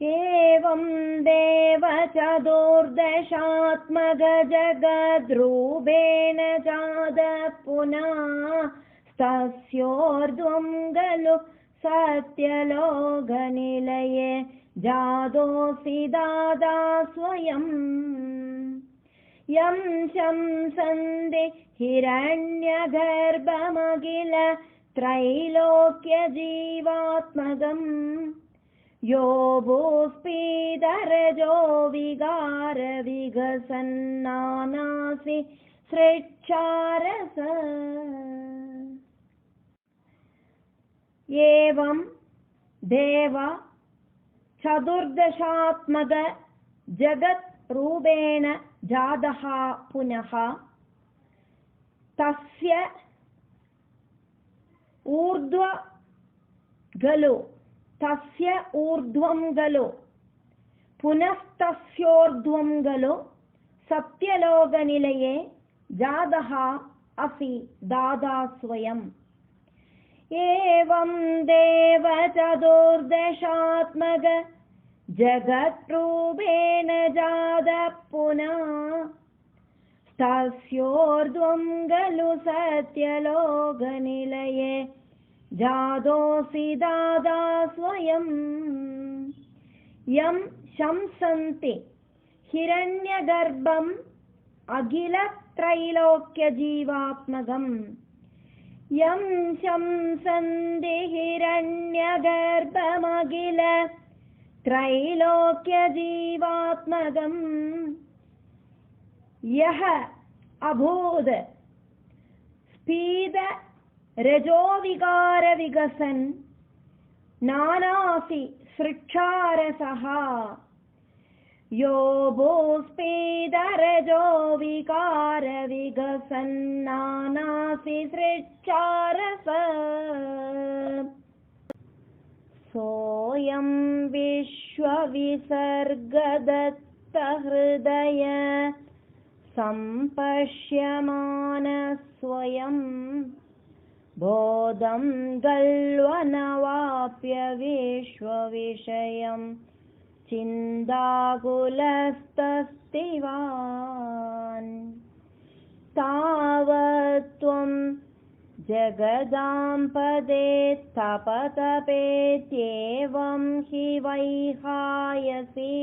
एवं देव चतुर्दशात्मकजगद्रूपेण जातः पुनः तस्योर्ध्वं खलु सत्यलोकनिलये जातोऽसि दाता स्वयं यं शंसन्ति हिरण्यगर्भमखिल त्रैलोक्यजीवात्मकम् यो भूस्फीतरजो विगारविगसन्नानासि सृक्षारस एवं देव चतुर्दशात्मक जगत् रूपेण जातः पुनः तस्य ऊर्ध्व खलु तस्य ऊर्ध्वं खलु पुनस्तस्योर्ध्वं खलु सत्यलोकनिलये जातः असि दाता स्वयम् एवं देव चतुर्दशात्मक जगद्रूपेण जातः पुनः तस्योर्ध्वं खलु सत्यलोकनिलये जातोऽसि दाता स्वयं यं शंसन्ति हिरण्यगर्भम् अखिलत्रैलोक्यजीवात्मकम् यं शंसन्ति हिरण्यगर्भमखिल त्रैलोक्यजीवात्मकम् यः अभूत् स्फीत रजोविकार विगसन् नानासि सृक्षारसः यो भूस्फीतरजो विकार विगसन्नानासि सृक्षारस सोऽयं विश्वविसर्गदत्तहृदय सम्पश्यमानः स्वयं बोधं गल्वनवाप्य विश्वविषयं चिन्ताकुलस्तस्तिवान् तावत्त्वं जगदां पदे तपतपेत्येवं हि वैहायसि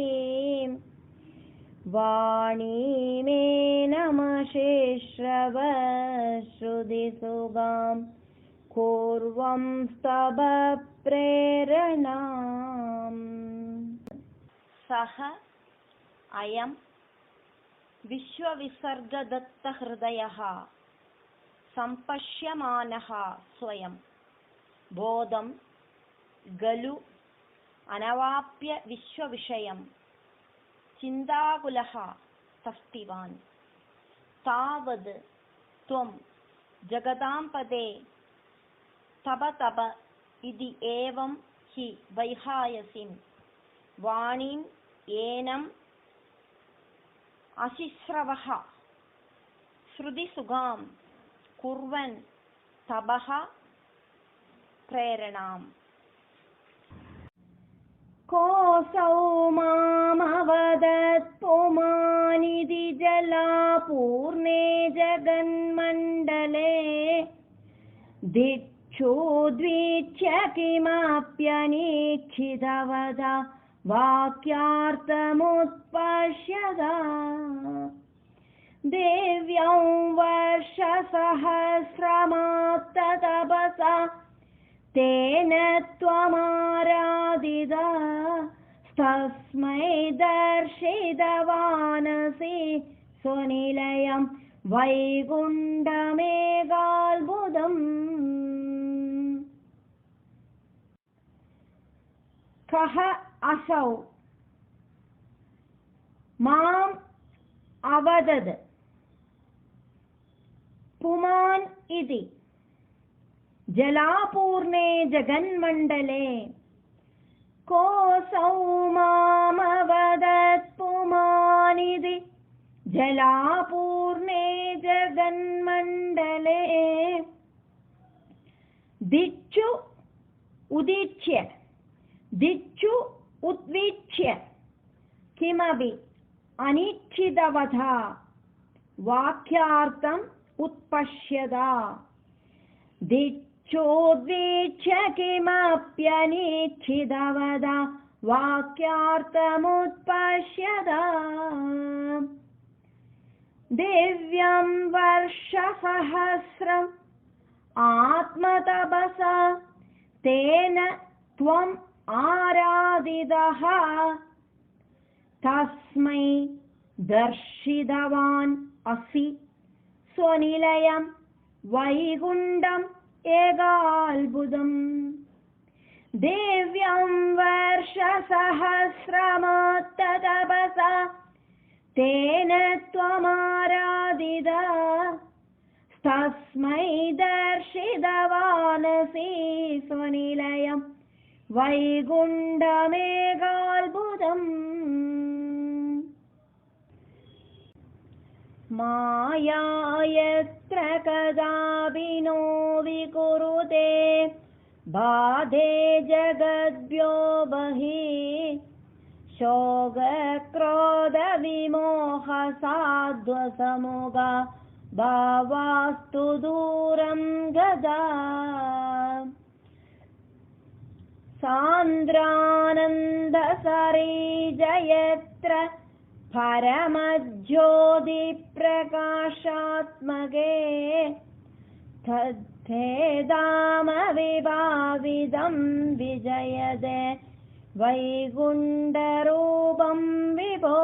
वाणीमेनमशेश्रव श्रुतिसुगां कुर्वं स्तव प्रेरणाम् सः अयं विश्वविसर्गदत्तहृदयः सम्पश्यमानः स्वयं बोधं गलु अनवाप्य विश्वविषयं चिन्ताकुलः तस्तिवान् तावद् त्वं जगतां पदे तप तप इति एवं हि वैहायसिं वाणीं येनम् अशिश्रवः श्रुतिसुगां कुर्वन् तपः प्रेरणाम् कोऽसौ मामवदत् पुमानिधि जलापूर्णे जगन्मण्डले दिक्षुद्वीक्ष्य किमप्यनीक्षितवदा वाक्यार्थमुत्पश्यदा देव्यं वर्षसहस्रमात्ततपसा तेन त्वमाराधिता तस्मै दर्शितवानसि स्वनिलयं वैकुण्ठमेकाद्भुतम् कः असौ माम् अवदत् पुमान् इति जलापूर्णे जगन्मण्डले कोऽसौ मामवदत् पुमानिधि जलापूर्णे जगन्मण्डले दिक्षु उदीच्य दिक्षु उद्वीक्ष्य किमपि अनिच्छितवथा वाक्यार्थम् उत्पश्यता दिक्षोद्वीक्ष्य किमप्यनिच्छितवथा वाक्यार्थमुत्पश्यता दिव्यं वर्षसहस्रम् आत्मतपसा तेन त्वम् आराधितः तस्मै दर्शितवान् असि स्वनिलयं वैकुण्ठम् एकाल्बुधम् दिव्यं वर्षसहस्रमात्मतपसा तेन त्वमाराधितः तस्मै दर्शितवानसि स्वनिलयं वैकुण्ठमेकाल्बुधम् माया यत्र कदापि नो विकुरुते बाधे जगद्भ्यो बहिः शोकक्रोधविमोहसाध्वसमुगा भावास्तु दूरं गता सान्द्रानन्दसरीजयत्र परमज्योतिप्रकाशात्मके तद्धेदामविभाविदं विजयते वैकुण्ठरूपं विभो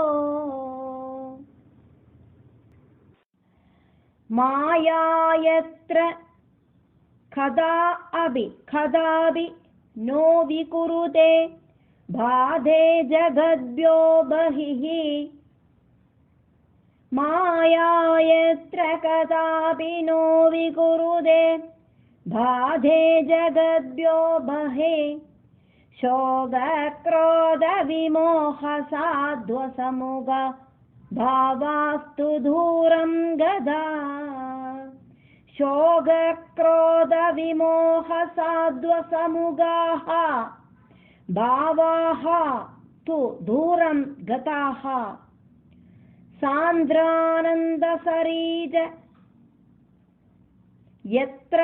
माया यत्र कदापि नो विकुरुते बाधे जगद्भ्यो बहिः माया यत्र कदापि नो विकुरुते बाधे जगद्भ्यो बहिः शोकक्रोधविमोहसाध्वसमुगा भावास्तु दूरं गता शोकक्रोधविमोहसाध्वसमुगाः भावाः तु दूरं गताः सान्द्रानन्दसरीज यत्र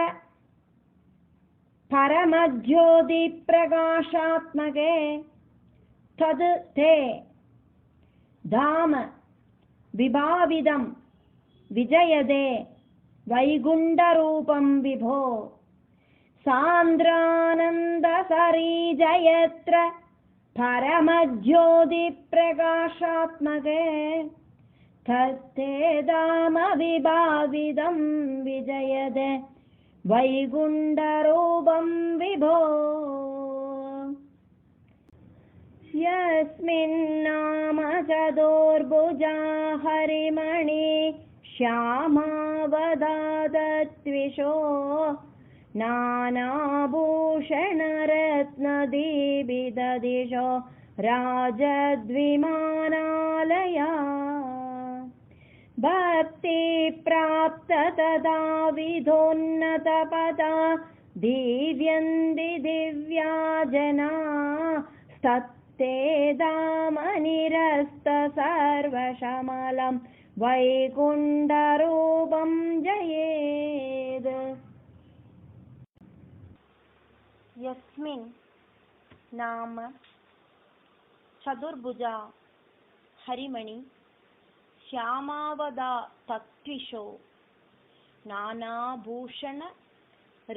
परमज्योतिप्रकाशात्मके तद् ते धाम विभाविदं विजयते वैकुण्ठरूपं विभो सान्द्रानन्दसरीजयत्र परमज्योतिप्रकाशात्मके तत्ते धाम विभाविदं विजयते वैकुण्ठरूपं विभो यस्मिन्नाम चतुर्भुजा हरिमणि श्यामावदातत्विषो नानाभूषणरत्नदीपितदिशो राजद्विमानालया भक्तिप्राप्त तदा विधोन्नतपदा दिव्यन्ति दिव्या जना स्तत्ते दामनिरस्त सर्वशमलं वैकुण्ठरूपं जयेत् यस्मिन् नाम चतुर्भुजा हरिमणि श्यामावदा तत्विषो नानाभूषण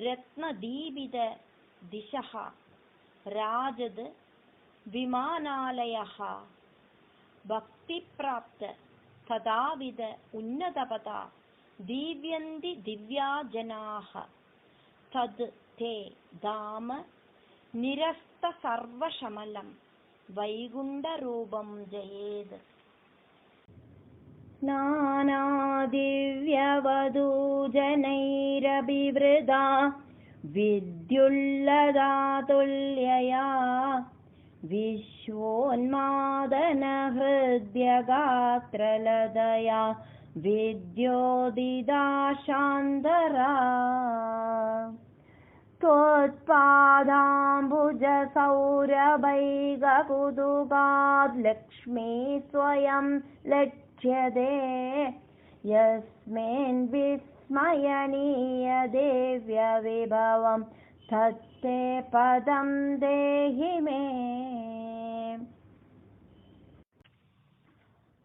रत्नदीपित दिशः राजद विमानालयः भक्तिप्राप्त तदाविद उन्नतपदा दिव्यन्ति दिव्या जनाः तद् ते धाम निरस्त सर्वशमलं वैकुण्ठरूपं जयेत् नानादिव्यवधूजनैरभिवृता विद्युल्लतातुल्यया विश्वोन्मादनहृद्यगात्रलदया विद्योदिता शान्तरा त्वत्पादाम्बुजसौरभैककुतुकात् लक्ष्मी स्वयं लक्ष्यते यस्मिन् विस्मयनीय दिव्यविभवं तत्ते पदं देहि मे।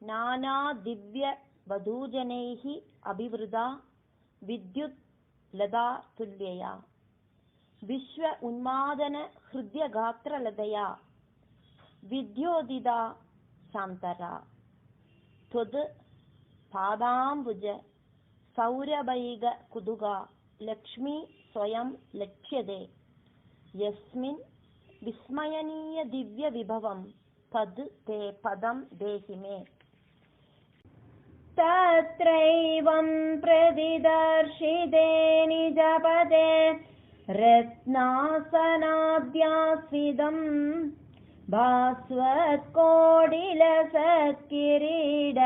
नानादिव्यवधूजनैः अभिवृता विद्युत् लता तुल्यया विश्व उन्मादन हृदयगात्रलतया विद्योदिता शान्तरा त्वद् पादाम्बुज सौरभैक कुतुका लक्ष्मी स्वयं लक्ष्यते यस्मिन् विस्मयनीय दिव्य विभवं तद् ते पदं देहि मे। तत्रैवं प्रतिदर्शिते निजपदे रत्नासनाद्यास्विदं भास्वत्कोटिलसत्किरीट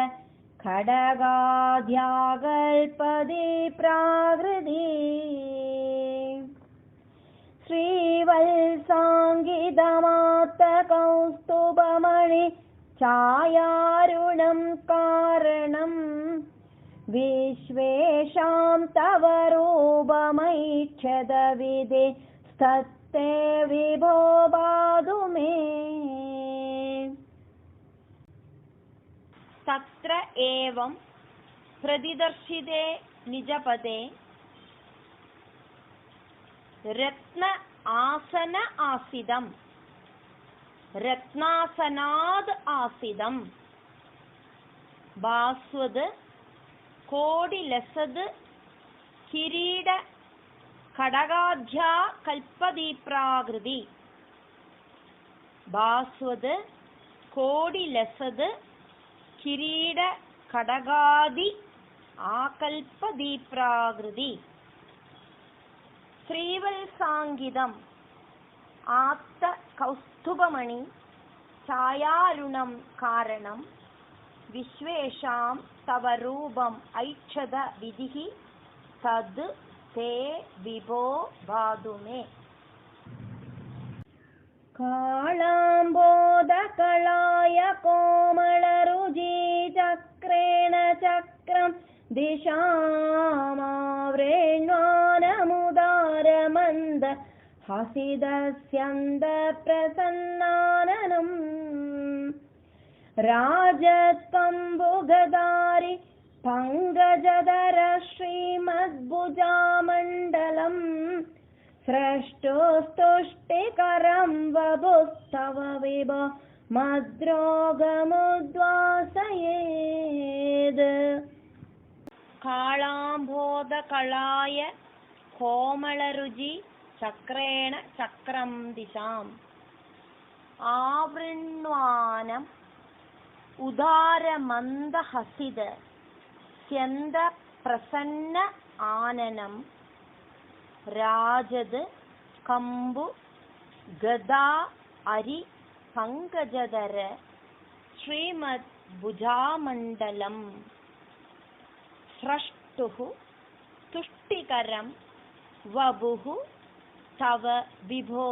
खड्गाद्याकल्पति प्राकृति श्रीवत्साङ्गितमात्तकौस्तुभमणि छायारुणं कारणं विश्वेषां तव रूपमैच्छद विदे तत्ते विभो पातु मे। तत्र एवं प्रतिदर्शिते निजपदे रत्न आसन आसिदं रत्नासनाद् आसिदं भास्वद् कोटिलसद् किरीट खड्गाद्या कल्पति प्राकृति भास्वद् कोटिलसद् किरीट खड्गादि आकल्पति प्राकृति श्रीवत्साङ्गितम् आत्त कौस्तुभमणि छायारुणं कारणं विश्वेषां तव रूपम् ऐच्छद विधिः तद् ते विभो पातु मे। कालाम्बोदकलाय कोमलरुचि चक्रेण चक्रं दिशामावृण्वानमुदारमन्द हसिदस्यन्द प्रसन्नाननम् राजत्कम्बुगधारि पङ्कजधर श्रीमद्भुजामण्डलं स्रष्टुस्तुष्टिकरं वपुस्तव विभो मद्रोगमुद्वासयेत्। कालाम्बोदकलाय कोमलरुचि चक्रेण चक्रं दिशाम् आवृण्वानम् उदारमन्दहसिद स्यन्द प्रसन्न आननं राजद कम्बु गदा अरि पङ्कजधर श्रीमद्भुजामण्डलम् स्रष्टुः तुष्टिकरं वपुः तव विभो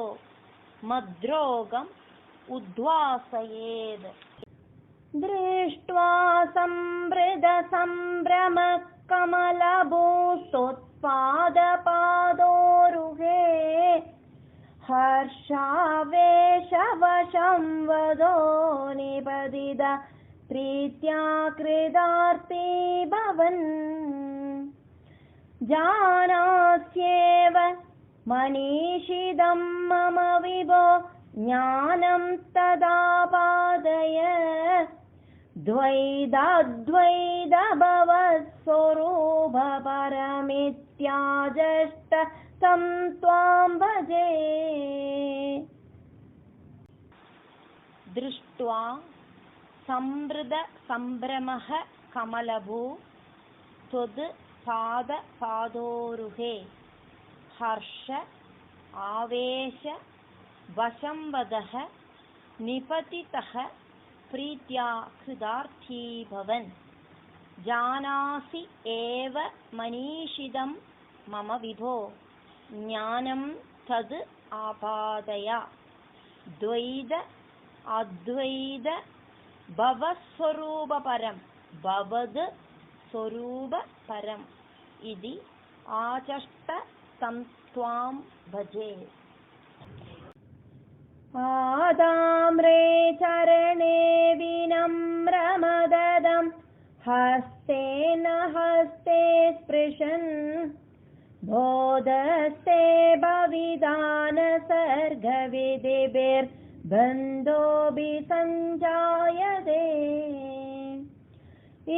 मद्रोगम् उद्वासयेत्। दृष्ट्वा संवृतसम्भ्रमः कमलभूस्तोत्पादपादोरुहे हर्षावेशवशं वदो निपतित प्रीत्या कृतार्थे भवन् जानास्येव मनीषिदं मम विभो ज्ञानं तदा पादय द्वैताद्वैतभवस्वरूप परमित्याजष्ट तं त्वां भजे। दृष्ट्वा संवृतसम्भ्रमः कमलभू त्वद् पादपादोरुहे हर्ष आवेश वशंवदः निपतितः प्रीत्या कृतार्थी भवन् जानासि एव मनीषिदं मम विभो ज्ञानं तद् आपादय द्वैत अद्वैत भवस्वरूपपरं भवद् स्वरूपपरम् इति आचष्ट तं त्वां भजे। आदाम्रे चरणे विनम्रमददं हस्तेन हस्ते स्पृशन् बोधस्ते भविदानसर्गविधिभिर्बन्धोऽपि सञ्जायते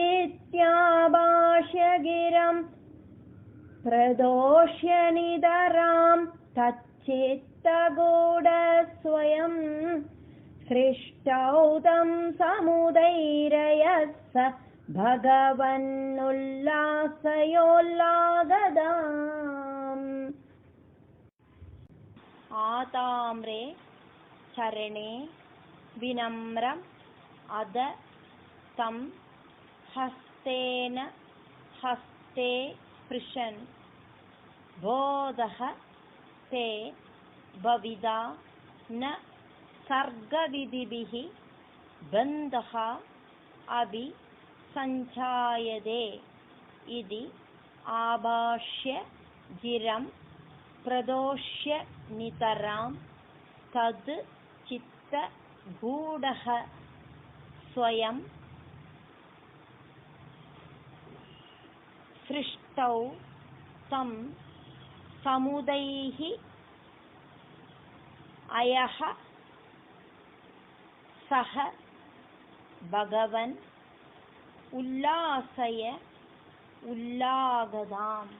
इत्याभाष्य गिरं प्रदोष्य निधरां तच्चित्तगूढस्वयं सृष्टौ तं समुदैरयः स भगवन्नुल्लासयोल्लागदाम्। आताम्रे चरणे विनम्रम् अद तं हस्तेन हस्ते स्पृशन् बोधः ते भविदा न सर्गविधिभिः बन्धः अपि सञ्जायते इति आभाष्य गिरं प्रदोष्य नितरां तद् चित्तगूढः स्वयं सृष्टौ तं समुदैः अयः सः भगवन् उल्लासय उल्लागदाम्।